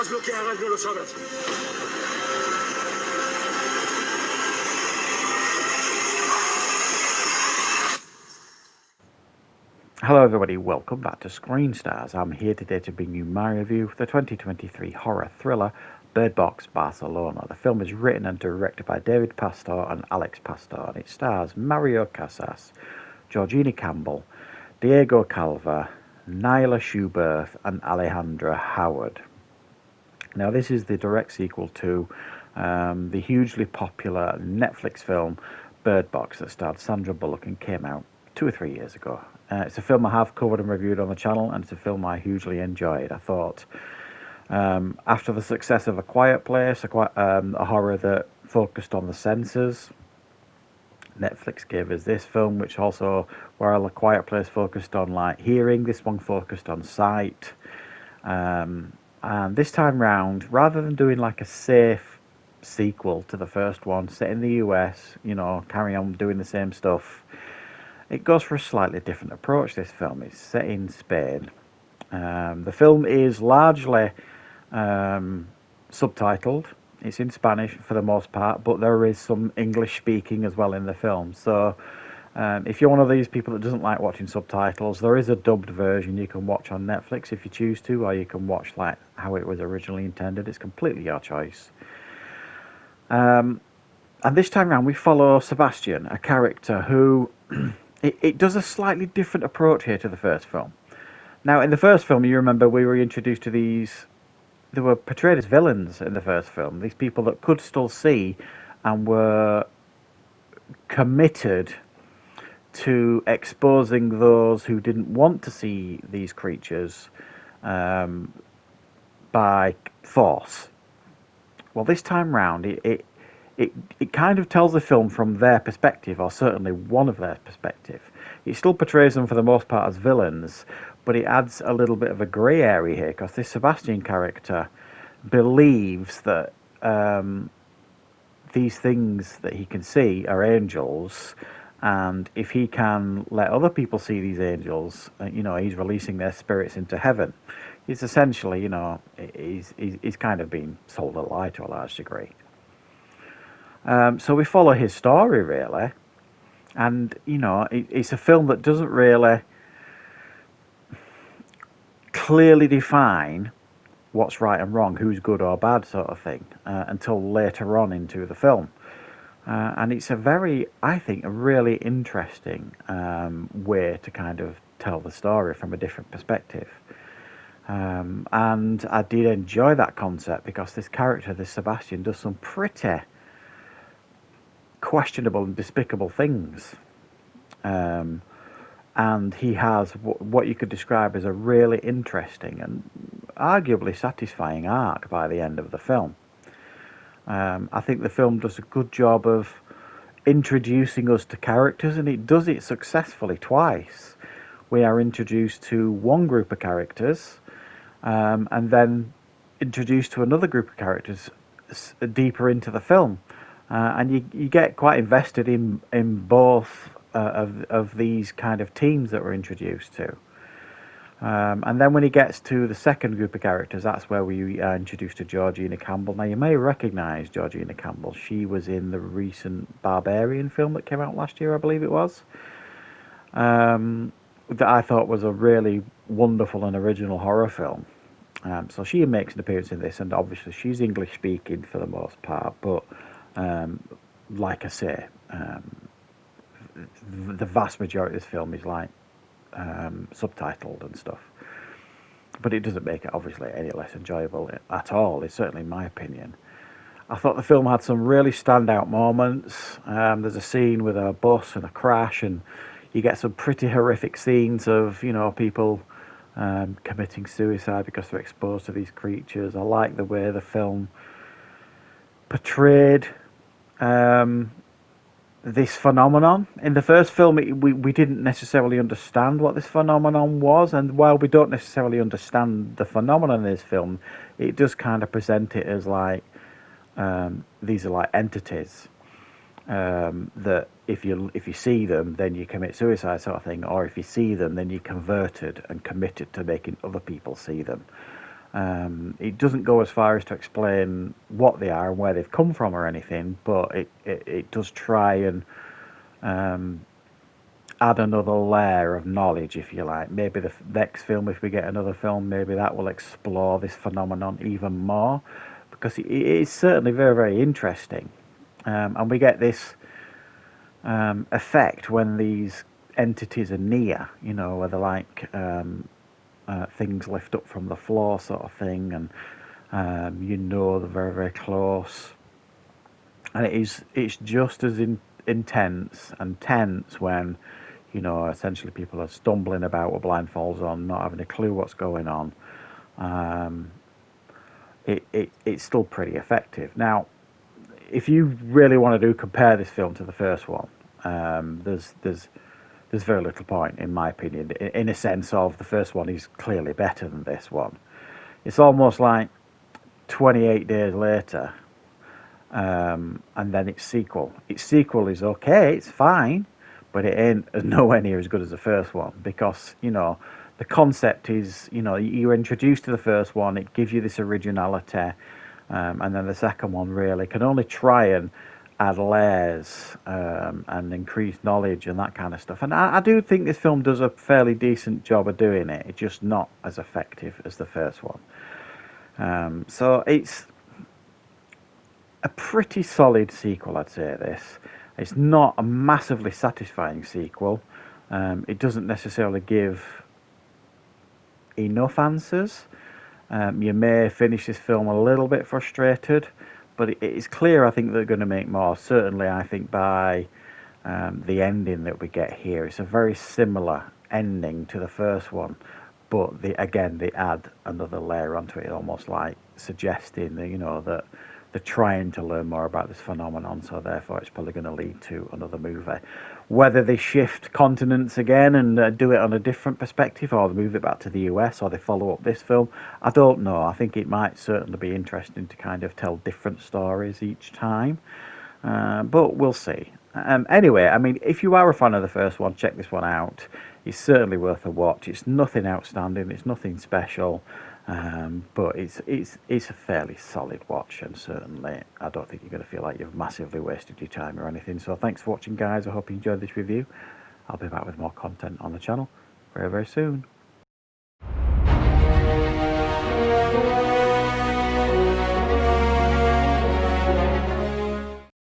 sabes lo que hagas, no lo sabes. Hello everybody, welcome back to Screenstars. I'm here today to bring you my review of the 2023 horror thriller Bird Box Barcelona. The film is written and directed by David Pastor and Alex Pastor, and it stars Mario Casas, Georgina Campbell, Diego Calva, Nyla Schuberth and Alejandra Howard. Now this is the direct sequel to the hugely popular Netflix film Bird Box that starred Sandra Bullock and came out 2 or 3 years ago. It's a film I have covered and reviewed on the channel, and it's a film I hugely enjoyed. I thought, after the success of A Quiet Place, a horror that focused on the senses, Netflix gave us this film, which also, while A Quiet Place focused on like hearing, this one focused on sight. And this time round, rather than doing like a safe sequel to the first one, set in the US, you know, carry on doing the same stuff, it goes for a slightly different approach. This film is set in Spain. The film is largely subtitled. It's in Spanish for the most part, but there is some English speaking as well in the film. So if you're one of these people that doesn't like watching subtitles, there is a dubbed version you can watch on Netflix if you choose to, or you can watch like how it was originally intended. It's completely your choice. And this time around we follow Sebastian, a character who it does a slightly different approach here to the first film. Now, in the first film, you remember we were introduced to these, they were portrayed as villains in the first film, these people that could still see and were committed to exposing those who didn't want to see these creatures by force. Well, this time round, it kind of tells the film from their perspective, or certainly one of their perspective. It still portrays them for the most part as villains, but it adds a little bit of a grey area here, because this Sebastian character believes that these things that he can see are angels, and if he can let other people see these angels, you know, he's releasing their spirits into heaven. He's essentially, you know, he's kind of been sold a lie to a large degree. So we follow his story, really, and, you know, it's a film that doesn't really clearly define what's right and wrong, who's good or bad sort of thing, until later on into the film. And it's a very, I think, a really interesting way to kind of tell the story from a different perspective. And I did enjoy that concept, because this character, this Sebastian, does some pretty questionable and despicable things, and he has what you could describe as a really interesting and arguably satisfying arc by the end of the film. I think the film does a good job of introducing us to characters, and it does it successfully twice. We are introduced to one group of characters, and then introduced to another group of characters deeper into the film. And you get quite invested in both of these kind of teams that we're introduced to. And then when he gets to the second group of characters, that's where we are introduced to Georgina Campbell. Now, you may recognise Georgina Campbell. She was in the recent Barbarian film that came out last year, I believe it was, that I thought was a really wonderful and original horror film. So she makes an appearance in this, and obviously she's English speaking for the most part, but like I say, the vast majority of this film is like subtitled and stuff, but it doesn't make it obviously any less enjoyable at all. It's certainly my opinion. I thought the film had some really standout moments. There's a scene with a bus and a crash, and you get some pretty horrific scenes of, you know, people committing suicide because they're exposed to these creatures. I like the way the film portrayed this phenomenon. In the first film, we didn't necessarily understand what this phenomenon was, and while we don't necessarily understand the phenomenon in this film, it does kind of present it as like these are like entities that if you see them, then you commit suicide sort of thing, or if you see them, then you're converted and committed to making other people see them. It doesn't go as far as to explain what they are and where they've come from or anything, but it does try and add another layer of knowledge, if you like. Maybe the next film, if we get another film, maybe that will explore this phenomenon even more, because it is certainly very, very interesting. And we get this effect when these entities are near, where they're like things lift up from the floor sort of thing, and they're very, very close. And it's just as intense and tense when, essentially people are stumbling about with blindfolds on, not having a clue what's going on. It's still pretty effective. Now, if you really want to compare this film to the first one, there's very little point, in my opinion, in a sense of the first one is clearly better than this one. It's almost like 28 days later, and then its sequel. Its sequel is okay, it's fine, but it ain't nowhere near as good as the first one, because, the concept is, you're introduced to the first one, it gives you this originality, and then the second one really can only try and add layers and increase knowledge and that kind of stuff. And I do think this film does a fairly decent job of doing it. It's just not as effective as the first one. So it's a pretty solid sequel, I'd say. It's not a massively satisfying sequel. It doesn't necessarily give enough answers. You may finish this film a little bit frustrated, but it is clear, I think, they're going to make more. Certainly, I think by the ending that we get here, it's a very similar ending to the first one, but they add another layer onto it, almost like suggesting that, that they're trying to learn more about this phenomenon, so therefore it's probably going to lead to another movie. Whether they shift continents again and do it on a different perspective, or they move it back to the US, or they follow up this film, I don't know. I think it might certainly be interesting to kind of tell different stories each time, but we'll see. Anyway, I mean, if you are a fan of the first one, check this one out. It's certainly worth a watch. It's nothing outstanding, it's nothing special, but it's a fairly solid watch, and certainly I don't think you're going to feel like you've massively wasted your time or anything. So thanks for watching, guys. I hope you enjoyed this review. I'll be back with more content on the channel very, very soon.